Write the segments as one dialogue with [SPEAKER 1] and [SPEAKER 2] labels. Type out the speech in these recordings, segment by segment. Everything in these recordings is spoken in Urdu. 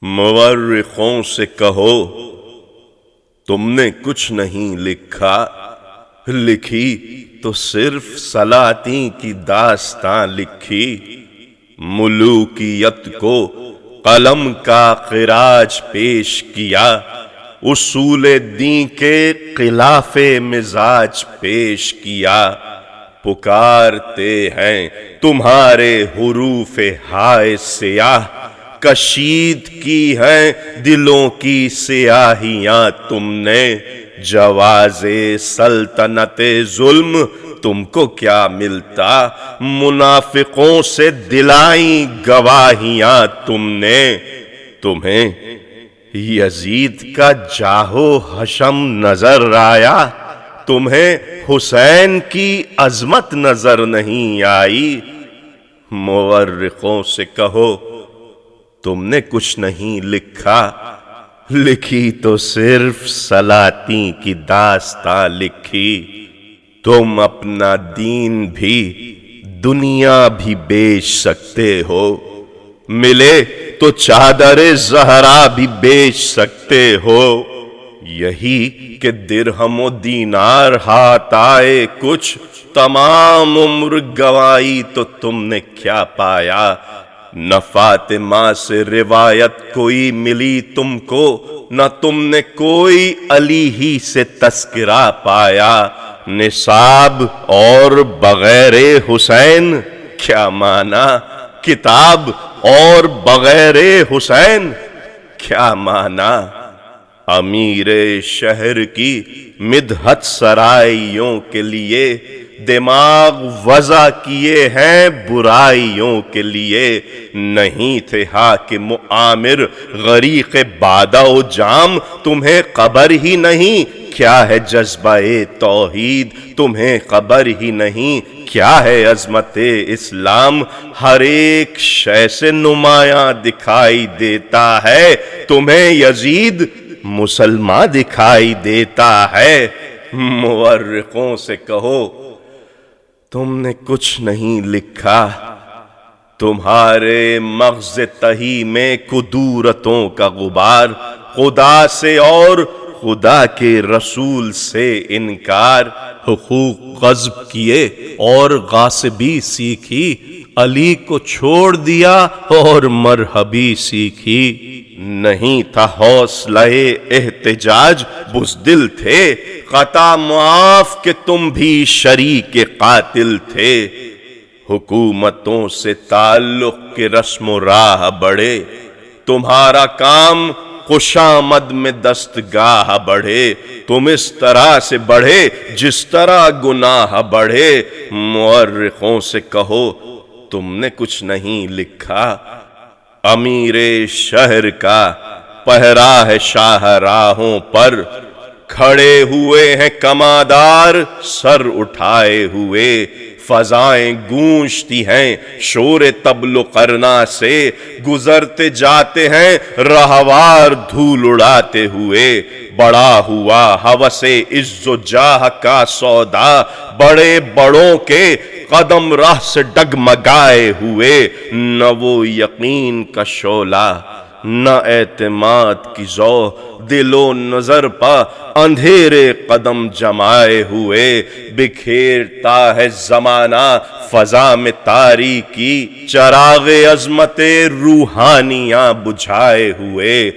[SPEAKER 1] مورخوں سے کہو تم نے کچھ نہیں لکھا، لکھی تو صرف سلاطین کی داستاں لکھی۔ ملوکیت کو قلم کا خراج پیش کیا، اصول دین کے خلاف مزاج پیش کیا۔ پکارتے ہیں تمہارے حروف ہائے سیاہ، کشید کی ہیں دلوں کی سیاہیاں تم نے۔ جواز سلطنت ظلم تم کو کیا ملتا، منافقوں سے دلائیں گواہیاں تم نے۔ تمہیں یزید کا جاہو حشم نظر آیا، تمہیں حسین کی عظمت نظر نہیں آئی۔ مورخوں سے کہو تم نے کچھ نہیں لکھا، لکھی تو صرف سلاطین کی داستاں لکھی۔ تم اپنا دین بھی دنیا بھی بیچ سکتے ہو، ملے تو چادر زہرا بھی بیچ سکتے ہو۔ یہی کہ درہم و دینار ہاتھ آئے کچھ، تمام عمر گوائی تو تم نے کیا پایا۔ نہ فاطمہ سے روایت کوئی ملی تم کو، نہ تم نے کوئی علی ہی سے تذکرہ پایا۔ نصاب اور بغیر حسین کیا مانا، کتاب اور بغیر حسین کیا مانا۔ امیر شہر کی مدحت سرائیوں کے لیے دماغ وضع کیے ہیں برائیوں کے لیے۔ نہیں تھے حاکم و عامر غریق بادہ و جام، تمہیں خبر ہی نہیں کیا ہے جذبہ توحید، تمہیں خبر ہی نہیں کیا ہے عظمت اسلام۔ ہر ایک شے سے نمایاں دکھائی دیتا ہے تمہیں یزید مسلمان دکھائی دیتا ہے۔ مورخوں سے کہو تم نے کچھ نہیں لکھا، تمہارے مغز تہی میں کدورتوں کا غبار، خدا سے اور خدا کے رسول سے انکار۔ حقوق غصب کیے اور غاصبی سیکھی، علی کو چھوڑ دیا اور مرحبی سیکھی۔ نہیں تھا حوصلہ احتجاج بزدل تھے، خطا معاف کہ تم بھی شریک قاتل تھے۔ حکومتوں سے تعلق کے رسم و راہ بڑھے، تمہارا کام خوشامد میں دستگاہ بڑھے۔ تم اس طرح سے بڑھے جس طرح گناہ بڑھے۔ مورخوں سے کہو تم نے کچھ نہیں لکھا، امیر شہر کا پہرا ہے شاہراہوں پر، کھڑے ہوئے ہیں کمادار سر اٹھائے ہوئے۔ فضائیں گونجتی ہیں شور طبل و قرنا سے، گزرتے جاتے ہیں رہوار دھول اڑاتے ہوئے۔ بڑا ہوا ہوس عز و جاہ کا سودا، بڑے بڑوں کے قدم راہ سے ڈگمگائے ہوئے۔ نہ وہ یقین کا شعلہ نہ اعتماد کی ذو، دل و نظر پا اندھیرے قدم جمائے ہوئے۔ بکھیرتا ہے زمانہ فضا میں تاریکی، چراغ عظمت روحانیاں بجھائے ہوئے۔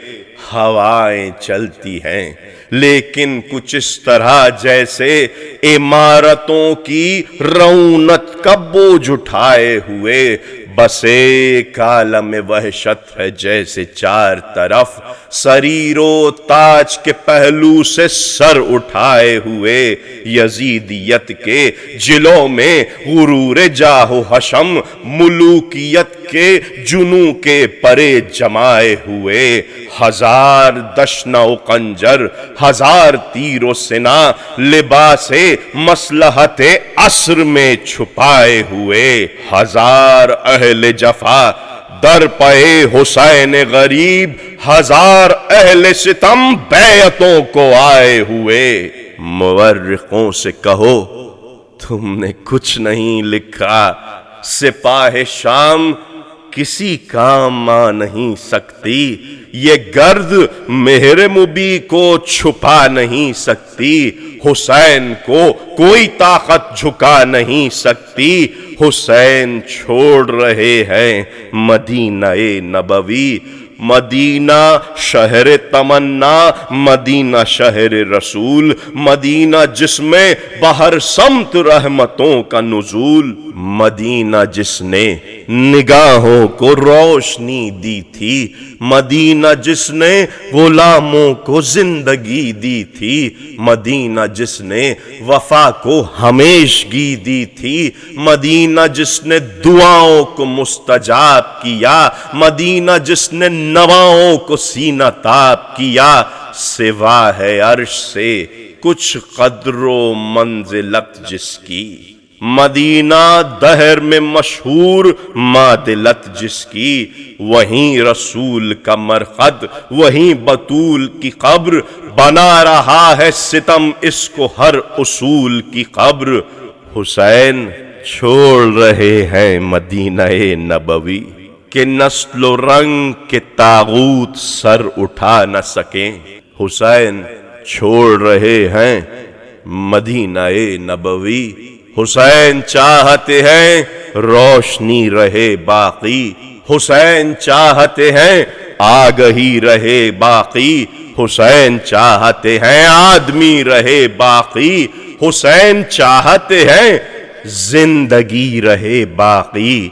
[SPEAKER 1] ہوائیں چلتی ہیں لیکن کچھ اس طرح جیسے عمارتوں کی رونق کا بوجھ اٹھائے ہوئے۔ بس ایک عالم وحشت ہے جیسے چار طرف، سریر و تاج کے پہلو سے سر اٹھائے ہوئے۔ یزیدیت کے جلوں میں غرور جاہ و حشم، ملوکیت کے جنوں کے پرے جمائے ہوئے۔ ہزار دشنہ و خنجر، ہزار تیر و سنا، لباس مصلحت عصر میں چھپائے ہوئے۔ ہزار اہل جفا در پائے حسین غریب، ہزار اہل ستم بیعتوں کو آئے ہوئے۔ مورخوں سے کہو تم نے کچھ نہیں لکھا، سپاہ شام کسی کام آ نہیں سکتی، یہ گرد مہر مبی کو چھپا نہیں سکتی، حسین کو کوئی طاقت جھکا نہیں سکتی، حسین چھوڑ رہے ہیں مدینہ نبوی، مدینہ شہر تمنا، مدینہ شہر رسول، مدینہ جس میں بہر سمت رحمتوں کا نزول، مدینہ جس نے نگاہوں کو روشنی دی تھی، مدینہ جس نے غلاموں کو زندگی دی تھی، مدینہ جس نے وفا کو ہمیشگی دی تھی، مدینہ جس نے دعاؤں کو مستجاب کیا، مدینہ جس نے نواؤں کو سینہ تاب کیا، سوا ہے عرش سے کچھ قدر و منزلت جس کی، مدینہ دہر میں مشہور معدلت جس کی، وہیں رسول کا مرقد، وہیں بطول کی قبر، بنا رہا ہے ستم اس کو ہر اصول کی قبر، حسین چھوڑ رہے ہیں مدینہ نبوی کہ نسل و رنگ کے طاغوت سر اٹھا نہ سکیں، حسین چھوڑ رہے ہیں مدینہ نبوی، حسین چاہتے ہیں روشنی رہے باقی، حسین چاہتے ہیں آگہی رہے باقی، حسین چاہتے ہیں آدمی رہے باقی، حسین چاہتے ہیں زندگی رہے باقی،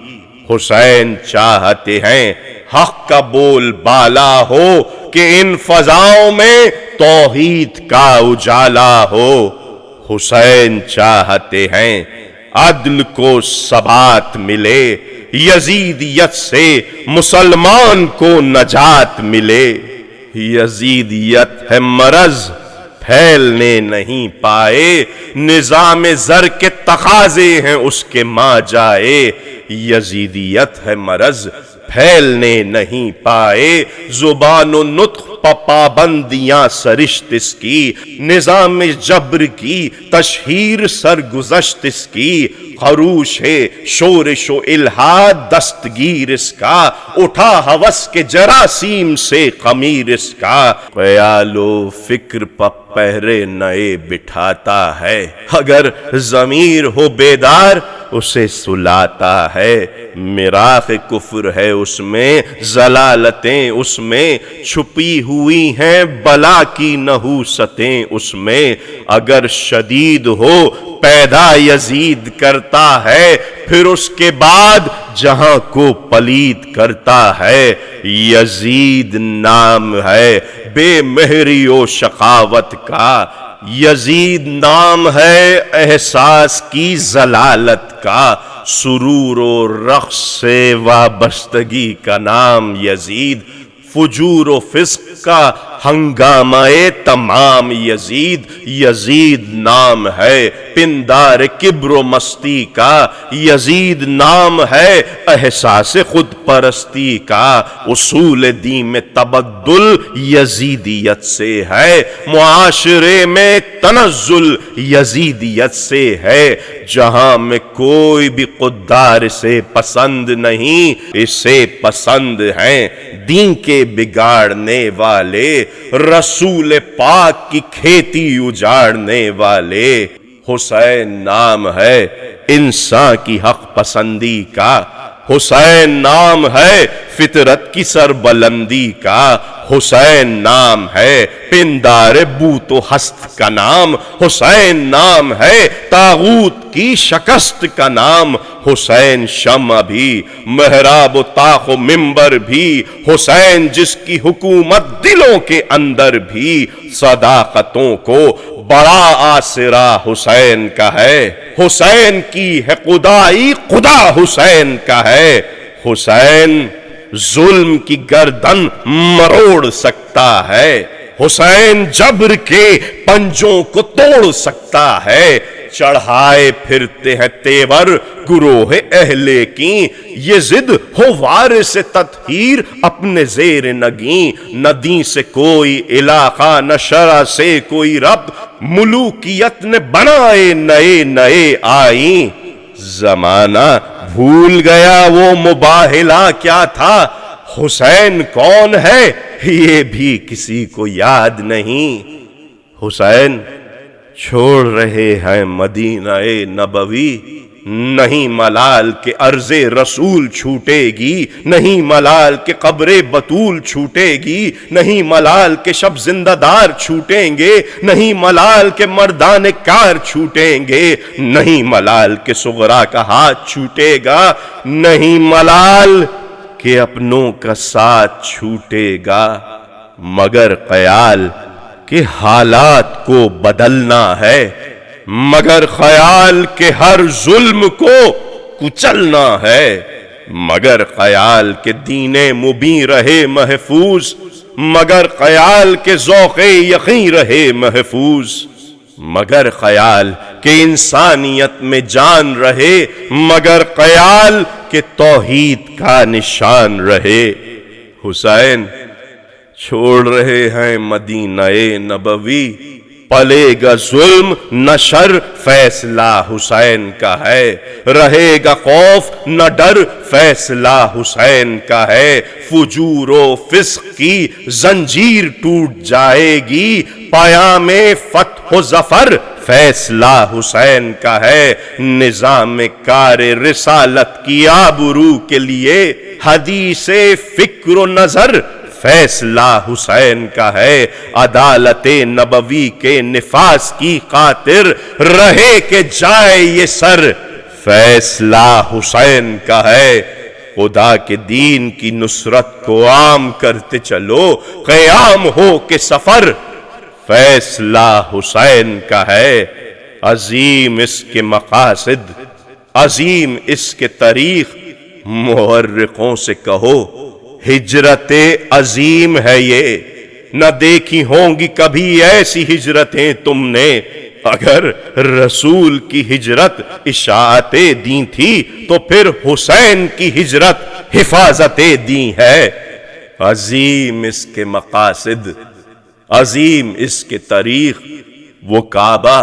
[SPEAKER 1] حسین چاہتے ہیں حق کا بول بالا ہو کہ ان فضاؤں میں توحید کا اجالا ہو، حسین چاہتے ہیں عدل کو ثبات ملے، یزیدیت سے مسلمان کو نجات ملے، یزیدیت ہے مرض پھیلنے نہیں پائے، نظام زر کے تقاضے ہیں اس کے ماں جائے، یزیدیت ہے مرض پھیلنے نہیں پائے، زبان و نطق پابندیاں سرشت اس کی، نظام جبر کی تشہیر سرگزشت اس کی، خروش ہے شورش و الہاد دستگیر اس کا، اٹھا ہوس کے جراثیم سے خمیر اس کا، خیال و فکر پہرے نئے بٹھاتا ہے، اگر ضمیر ہو بیدار اسے سلاتا ہے، مراق کفر ہے اس میں، ضلالتیں اس میں چھپی ہوئی ہیں، بلا کی نحوستیں اس میں، اگر شدید ہو پیدا یزید کرتا ہے، پھر اس کے بعد جہاں کو پلید کرتا ہے، یزید نام ہے بے مہری و شقاوت کا، یزید نام ہے احساس کی ضلالت کا، سرور و رقص سے وابستگی کا نام یزید، فجور و فسق کا ہنگامہ تمام یزید، یزید نام ہے پندار کبر و مستی کا، یزید نام ہے احساس خود پرستی کا، اصول دین میں تبدل یزیدیت سے ہے، معاشرے میں تنزل یزیدیت سے ہے، جہاں میں کوئی بھی قدار سے پسند نہیں، اسے پسند ہیں دین کے بگاڑنے والے، رسول پاک کی کھیتی اجاڑنے والے، حسین نام ہے انسان کی حق پسندی کا، حسین نام ہے فطرت کی سربلندی کا، حسین نام ہے پندار بوت و ہست کا نام، حسین نام ہے طاغوت کی شکست کا نام، حسین شمع بھی محراب و طاق و منبر بھی، حسین جس کی حکومت دلوں کے اندر بھی، صداقتوں کو بڑا آسرا حسین کا ہے، حسین کی ہے خدائی خدا حسین کا ہے، حسین ظلم کی گردن مروڑ سکتا ہے، حسین جبر کے پنجوں کو توڑ سکتا ہے، چڑھائے پھرتے ہیں تیور گروہ اہل کی، یہ ضد ہو وارث تطہیر اپنے زیر نگیں، نہ دین سے کوئی علاقہ نہ شرع سے کوئی ربط، ملوکیت نے بنائے نئے نئے آئین، زمانہ بھول گیا وہ مباہلہ کیا تھا، حسین کون ہے یہ بھی کسی کو یاد نہیں۔ حسین چھوڑ رہے ہیں مدینہ نبوی، نہیں ملال کے عرض رسول چھوٹے گی، نہیں ملال کے قبر بطول چھوٹے گی، نہیں ملال کے شب زندہ دار چھوٹیں گے، نہیں ملال کے مردان کار چھوٹیں گے، نہیں ملال کے صغرا کا ہاتھ چھوٹے گا، نہیں ملال کہ اپنوں کا ساتھ چھوٹے گا، مگر خیال کہ حالات کو بدلنا ہے، مگر خیال کہ ہر ظلم کو کچلنا ہے، مگر خیال کہ دین مبین رہے محفوظ، مگر خیال کہ ذوق یقین رہے محفوظ، مگر خیال کہ انسانیت میں جان رہے، مگر خیال کہ توحید کا نشان رہے۔ حسین چھوڑ رہے ہیں مدینہ نبوی، پلے گا ظلم نہ شر فیصلہ حسین کا ہے، رہے گا خوف نہ ڈر فیصلہ حسین کا ہے، فجور و فسق کی زنجیر ٹوٹ جائے گی، پیام فتح و ظفر فیصلہ حسین کا ہے، نظام کار رسالت کی آبرو کے لیے حدیث فکر و نظر فیصلہ حسین کا ہے، عدالت نبوی کے نفاذ کی خاطر رہے کہ جائے یہ سر فیصلہ حسین کا ہے، خدا کے دین کی نصرت کو عام کرتے چلو، قیام ہو کے سفر فیصلہ حسین کا ہے، عظیم اس کے مقاصد، عظیم اس کے تاریخ، مورخوں سے کہو ہجرت عظیم ہے یہ، نہ دیکھی ہوں گی کبھی ایسی ہجرتیں تم نے، اگر رسول کی ہجرت اشاعت دی تھی تو پھر حسین کی ہجرت حفاظت دی ہے، عظیم اس کے مقاصد، عظیم اس کے تاریخ، وہ کعبہ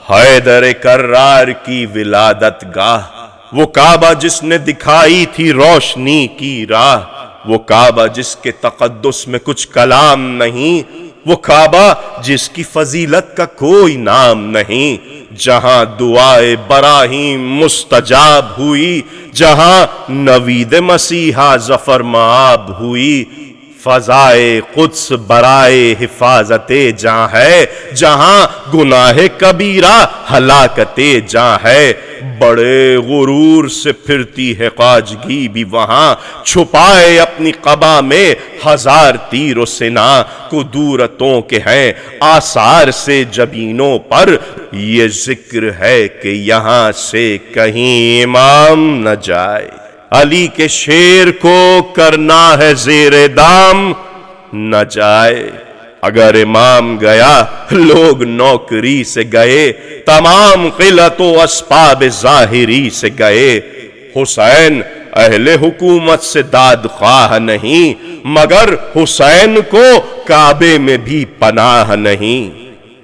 [SPEAKER 1] حیدر کرار کی ولادت گاہ، وہ کعبہ جس نے دکھائی تھی روشنی کی راہ، وہ کعبہ جس کے تقدس میں کچھ کلام نہیں، وہ کعبہ جس کی فضیلت کا کوئی نام نہیں، جہاں دعائے براہیم مستجاب ہوئی، جہاں نوید مسیحا ظفر مآب ہوئی، فضائے قدس برائے حفاظت جاں ہے، جہاں گناہ کبیرہ ہلاکت جاں ہے، بڑے غرور سے پھرتی ہے خواجگی بھی وہاں، چھپائے اپنی قبا میں ہزار تیر و سنا، کدورتوں کے ہیں آثار سے جبینوں پر، یہ ذکر ہے کہ یہاں سے کہیں امام نہ جائے، علی کے شیر کو کرنا ہے زیر دام نہ جائے، اگر امام گیا لوگ نوکری سے گئے، تمام قلت و اسباب ظاہری سے گئے، حسین اہل حکومت سے داد خواہ نہیں، مگر حسین کو کعبے میں بھی پناہ نہیں،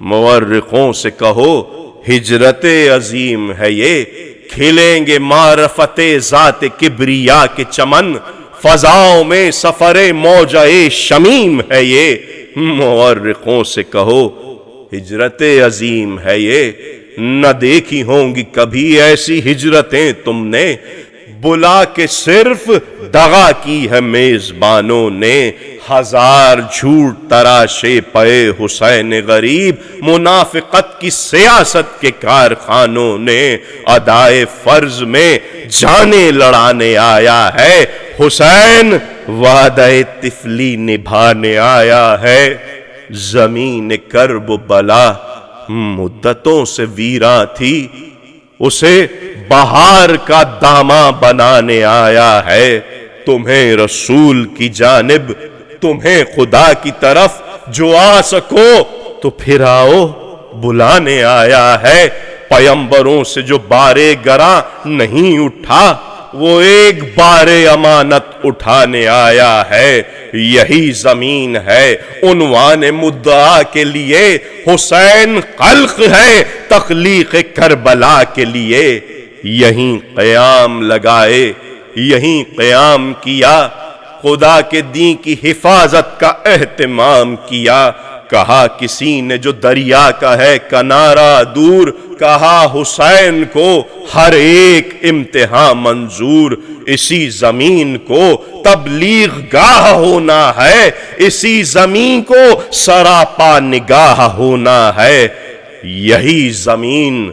[SPEAKER 1] مورخوں سے کہو ہجرت عظیم ہے یہ، کھلیں گے معرفت ذات کبریا کے چمن، فضاؤں میں سفر موجہ شمیم ہے یہ، مورخوں سے کہو ہجرت عظیم ہے یہ، نہ دیکھی ہوں گی کبھی ایسی ہجرتیں تم نے، بلا کے صرف دغا کی ہے میزبانوں نے، ہزار جھوٹ تراشے پے حسین غریب، منافقت کی سیاست کے کارخانوں نے، ادائے فرض میں جانیں لڑانے آیا ہے حسین، وعدہ طفلی نبھانے آیا ہے، زمین کرب و بلا مدتوں سے ویراں تھی، اسے بہار کا داماں بنانے آیا ہے، تمہیں رسول کی جانب، تمہیں خدا کی طرف جو آ سکو تو پھر آؤ، بلانے آیا ہے، پیمبروں سے جو بارے گراں نہیں اٹھا، وہ ایک بار امانت اٹھانے آیا ہے، یہی زمین ہے عنوان مدعا کے لیے، حسین خلق ہے تخلیق کربلا کے لیے، یہیں قیام لگائے، یہیں قیام کیا، خدا کے دین کی حفاظت کا اہتمام کیا۔ کہا کسی نے جو دریا کا ہے کنارہ دور، کہا حسین کو ہر ایک امتحان منظور۔ اسی زمین کو تبلیغ گاہ ہونا ہے، اسی زمین کو سراپا نگاہ ہونا ہے۔ یہی زمین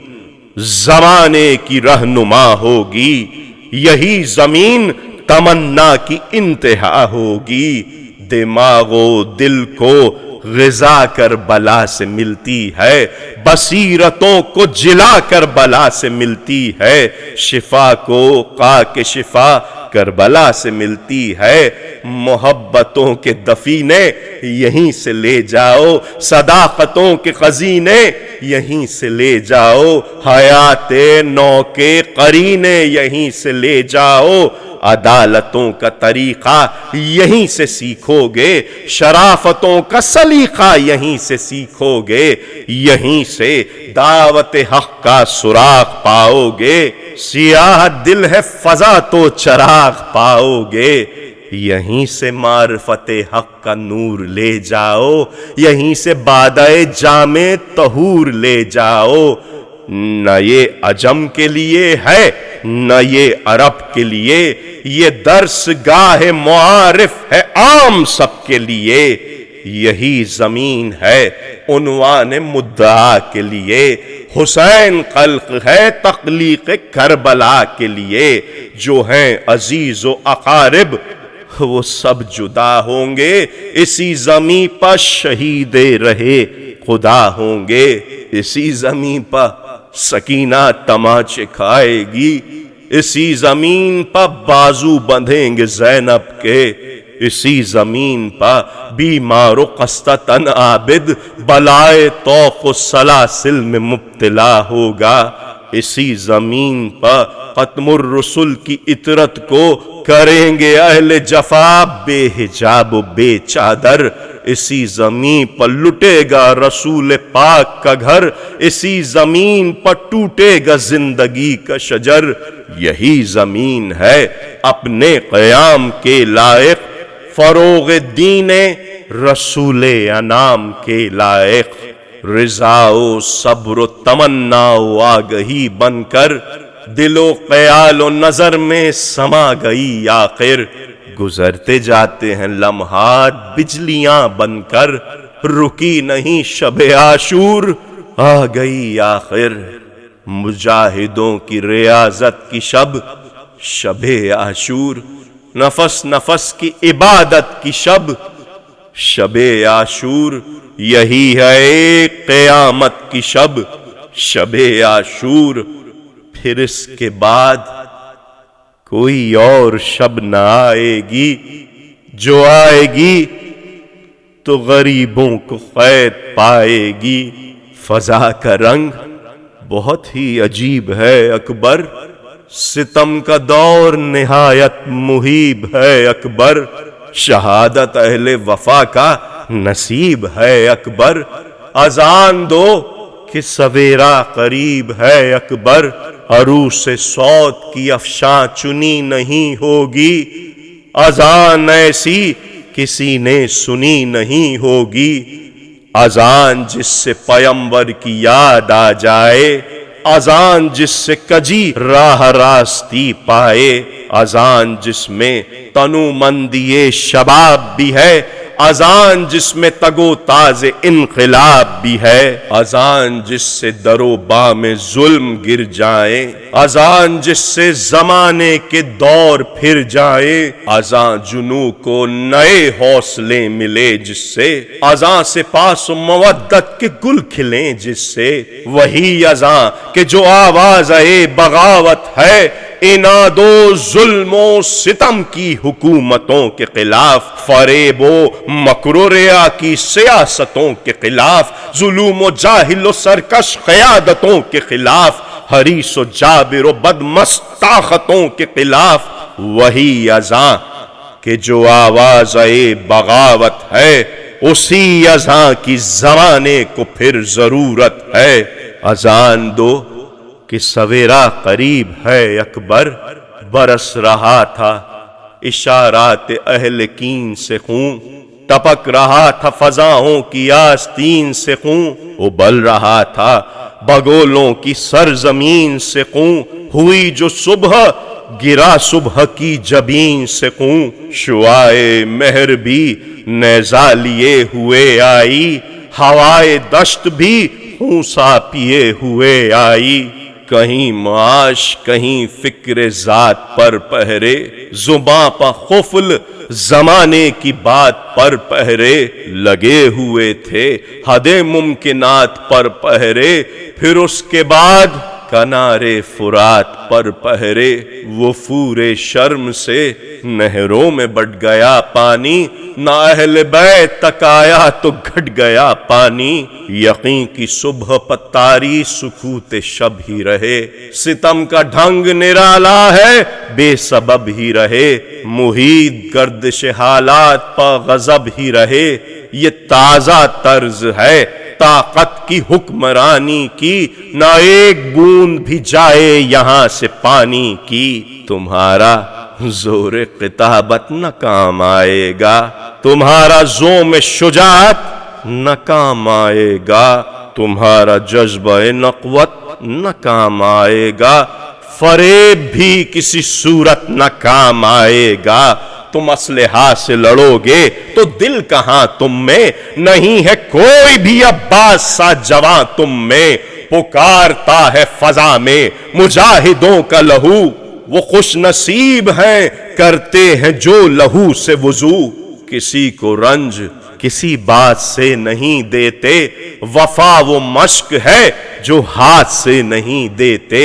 [SPEAKER 1] زمانے کی رہنما ہوگی، یہی زمین تمنا کی انتہا ہوگی۔ دماغ و دل کو غذا کربلا سے ملتی ہے، بصیرتوں کو جلا کربلا سے ملتی ہے، شفا کو خاک شفا کربلا سے ملتی ہے۔ محبتوں کے دفینے یہیں سے لے جاؤ، صداقتوں کے خزینے یہیں سے لے جاؤ، حیات نو کے قرینے یہیں سے لے جاؤ، عدالتوں کا طریقہ یہیں سے سیکھو گے، شرافتوں کا سلیقہ یہیں سے سیکھو گے، یہیں سے دعوت حق کا سراغ پاؤ گے۔ سیاہ دل ہے فضا تو چراغ پاؤ گے، یہیں سے معرفت حق کا نور لے جاؤ، یہیں سے بادئے جام طہور لے جاؤ۔ نہ یہ عجم کے لیے ہے نہ یہ عرب کے لیے، یہ درس گاہ معارف ہے عام سب کے لیے۔ یہی زمین ہے عنوان مدعا کے لیے، حسین خلق ہے تخلیق کربلا کے لیے۔ جو ہیں عزیز و اقارب وہ سب جدا ہوں گے، اسی زمین پر شہید رہے خدا ہوں گے۔ اسی زمین پر سکینہ تماچے کھائے گی، اسی زمین پر بازو بندھیں گے زینب کے، اسی زمین پر بیمار و خستہ تن عابد بلائے طوق و سلاسل میں مبتلا ہوگا۔ اسی زمین پر ختم الرسل کی عطرت کو کریں گے اہل جفا بے حجاب و بے چادر۔ اسی زمین پر لٹے گا رسول پاک کا گھر، اسی زمین پر ٹوٹے گا زندگی کا شجر۔ یہی زمین ہے اپنے قیام کے لائق، فروغ دین رسول انام کے لائق۔ رضا و صبر و تمنا و آگہی بن کر دل و خیال و نظر میں سما گئی آخر۔ گزرتے جاتے ہیں لمحات بجلیاں بن کر، رکی نہیں شب عاشور آ گئی آخر۔ مجاہدوں کی ریاضت کی شب شب عاشور، نفس نفس کی عبادت کی شب شب عاشور، یہی ہے قیامت کی شب شب عاشور۔ پھر اس کے بعد کوئی اور شب نہ آئے گی، جو آئے گی تو غریبوں کو قید پائے گی۔ فضا کا رنگ بہت ہی عجیب ہے اکبر، ستم کا دور نہایت مہیب ہے اکبر، شہادت اہل وفا کا نصیب ہے اکبر۔ اذان دو کہ سویرا قریب ہے اکبر، عروس صوت کی افشاں چنی نہیں ہوگی، اذان ایسی کسی نے سنی نہیں ہوگی۔ اذان جس سے پیمبر کی یاد آ جائے، اذان جس سے کجی راہ راستی پائے، اذان جس میں تنو مندی شباب بھی ہے، اذان جس میں تگو تاز انقلاب بھی ہے، اذان جس سے در و بام ظلم گر جائیں، اذان جس سے زمانے کے دور پھر جائیں، اذان جنوں کو نئے حوصلے ملے جس سے، اذان سے پاس و مودت کے گل کھلیں جس سے، وہی اذان کہ جو آواز بغاوت ہے اناد و ظلم و ستم کی حکومتوں کے خلاف، فریب و مکر و ریا کی سیاستوں کے خلاف، ظلم و جاہل و سرکش قیادتوں کے خلاف، حریص و جابر و بدمست طاقتوں کے خلاف، وہی اذان کہ جو آواز بغاوت ہے، اسی اذان کی زمانے کو پھر ضرورت ہے۔ اذان دو کہ سویرا قریب ہے اکبر، برس رہا تھا اشارات اہل کین سے خون، ٹپک رہا تھا فضاؤں کی آستین سے خون، ابل رہا تھا بگولوں کی سرزمین سے خون، ہوئی جو صبح گرا صبح کی جبین سے خون، شعائے مہر بھی نیزہ لیے ہوئے آئی، ہوائے دشت بھی خونسا پیے ہوئے آئی، کہیں معاش کہیں فکر ذات پر پہرے، زباں پر قفل زمانے کی بات پر پہرے، لگے ہوئے تھے حد ممکنات پر پہرے، پھر اس کے بعد کنارے فرات پر پہرے، وفور شرم سے نہروں میں بٹ گیا پانی، نہ اہل بیت تک آیا تو گھٹ گیا پانی، یقین کی صبح پتاری سکوت شب ہی رہے، ستم کا ڈھنگ نرالا ہے بے سبب ہی رہے، محیط گردش حالات پر غضب ہی رہے، یہ تازہ طرز ہے طاقت کی حکمرانی کی، نہ ایک بوند بھی جائے یہاں سے پانی کی، تمہارا زور قطابت نہ کام آئے گا، تمہارا زوم شجاعت نہ کام آئے گا، تمہارا جذبہ نقوت نہ کام آئے گا، فریب بھی کسی صورت نہ کام آئے گا، تم اسلحہ سے لڑو گے تو دل کہاں تم میں، نہیں ہے کوئی بھی عباس سا جواں تم میں، پکارتا ہے فضا میں مجاہدوں کا لہو، وہ خوش نصیب ہیں کرتے ہیں جو لہو سے وضو، کسی کو رنج کسی بات سے نہیں دیتے، وفا وہ مشق ہے جو ہاتھ سے نہیں دیتے،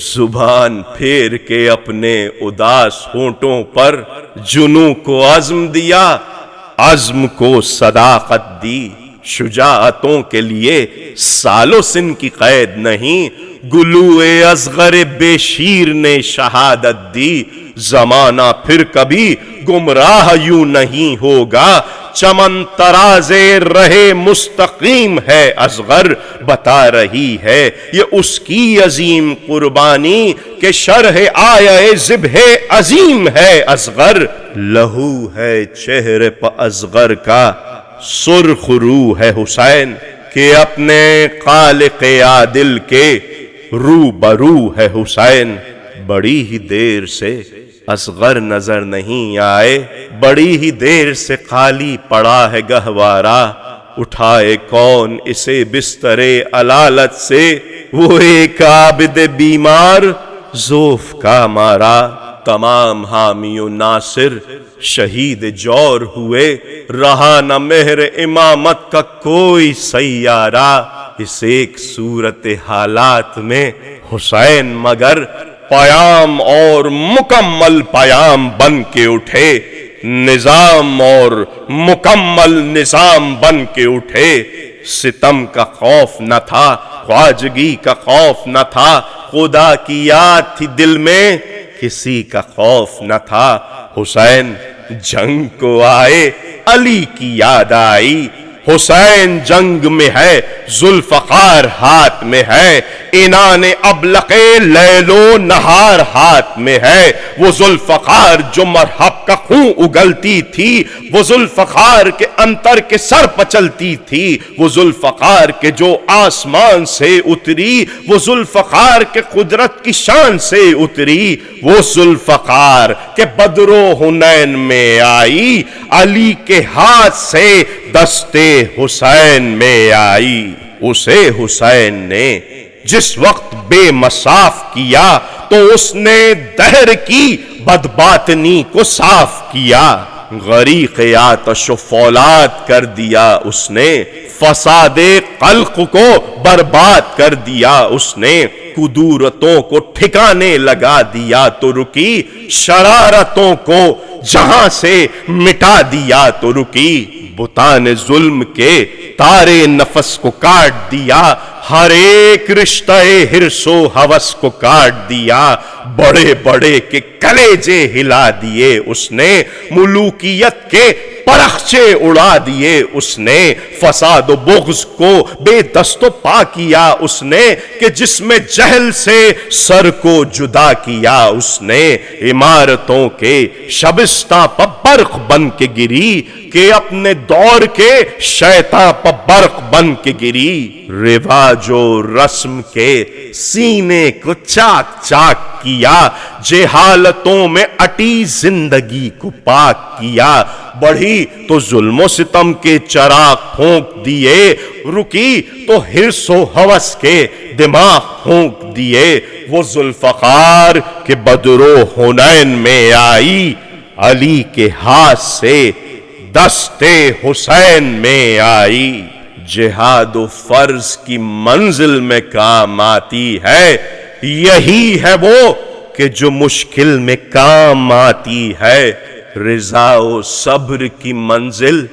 [SPEAKER 1] زبان پھیر کے اپنے اداس ہونٹوں پر جنوں کو عزم دیا، عزم کو صداقت دی، شجاعتوں کے لیے سال و سن کی قید نہیں، گلوئے اصغر بے شیر نے شہادت دی، زمانہ پھر کبھی گمراہ یوں نہیں ہوگا، چمن ترازے رہے مستقیم ہے اصغر، بتا رہی ہے یہ اس کی عظیم قربانی کہ شرح آیہ ذبح عظیم ہے اصغر، لہو ہے چہرے پہ اصغر کا سرخ روح ہے حسین، کہ اپنے خالق عادل کے رو برو ہے حسین، بڑی ہی دیر سے اصغر نظر نہیں آئے، بڑی ہی دیر سے خالی پڑا ہے گہوارہ، اٹھائے کون اسے بستر علالت سے، وہ ایک عابد بیمار ذوف کا مارا، تمام حامی و ناصر شہید جور ہوئے، رہا نہ مہر امامت کا کوئی سیارہ، اس ایک صورت حالات میں حسین مگر پیام اور مکمل پیام بن کے اٹھے، نظام اور مکمل نظام بن کے اٹھے، ستم کا خوف نہ تھا، خواجگی کا خوف نہ تھا، خدا کی یاد تھی دل میں، کسی کا خوف نہ تھا، حسین جنگ کو آئے علی کی یاد آئی، حسین جنگ میں ہے ذوالفقار ہاتھ میں ہے، انان ابلق لیل و نہار ہاتھ میں ہے، وہ ذوالفقار جو مرحب کا خون اگلتی تھی، وہ ذوالفقار کے انتر کے سر پچلتی تھی، وہ ذوالفقار کے جو آسمان سے اتری، وہ ذوالفقار کے قدرت کی شان سے اتری، وہ ذوالفقار کے بدر و حنین میں آئی، علی کے ہاتھ سے دستے حسین میں آئی، اسے حسین نے جس وقت بے مساف کیا تو اس نے دہر کی بدباطنی کو صاف کیا، غریق آتش و فولاد کر دیا اس نے، فساد خلق کو برباد کر دیا اس نے، قدورتوں کو ٹھکانے لگا دیا تو رکی، شرارتوں کو جہاں سے مٹا دیا تو رکی، بتان ظلم کے تارے نفس کو کاٹ دیا، ہر ایک رشتہ حرص و ہوس کو کاٹ دیا، بڑے بڑے کے کلیجے ہلا دیے اس نے، ملوکیت کے پرخچے اڑا دیے اس نے، فساد و بغض کو بے دست و پا کیا اس نے، کہ جس میں جہل سے سر کو جدا کیا اس نے، عمارتوں کے شبستہ پہ برق بن کے گری، کہ اپنے دور کے شیطاں پہ برق بن کے گری، رواج و رسم کے سینے کو چاک چاک کیا، جہالتوں میں اٹی زندگی کو پاک کیا، بڑھی تو ظلم و ستم کے چراغ پھونک دیے، رکی تو حرص و ہوس کے دماغ پھونک دیے، وہ ذوالفقار کہ بدر و حنین میں آئی، علی کے ہاتھ سے دستے حسین میں آئی، جہاد و فرض کی منزل میں کام آتی ہے، یہی ہے وہ کہ جو مشکل میں کام آتی ہے، رضا و صبر کی منزل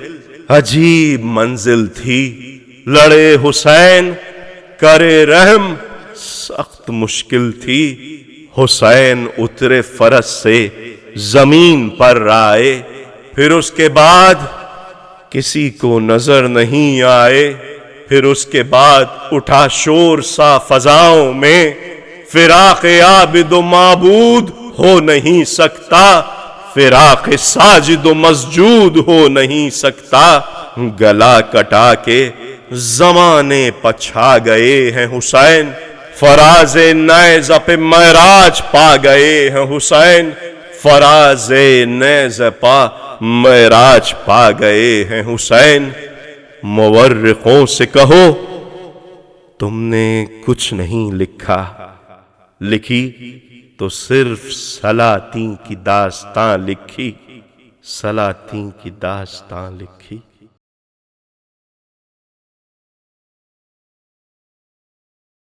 [SPEAKER 1] عجیب منزل تھی، لڑے حسین کرے رحم سخت مشکل تھی، حسین اترے فرس سے زمین پر آئے، پھر اس کے بعد کسی کو نظر نہیں آئے، پھر اس کے بعد اٹھا شور سا فضاؤں میں، فراق عابد و معبود ہو نہیں سکتا، فراق ساجد و مسجود ہو نہیں سکتا، گلا کٹا کے زمانے پچھا گئے ہیں حسین، فراز نیزہ پہ معراج پا گئے ہیں حسین، فراز نیزہ پا معراج پا گئے ہیں حسین، مورخوں سے کہو تم نے کچھ نہیں لکھا، لکھی تو صرف سلاطین کی داستان لکھی، سلاطین کی داستان لکھی۔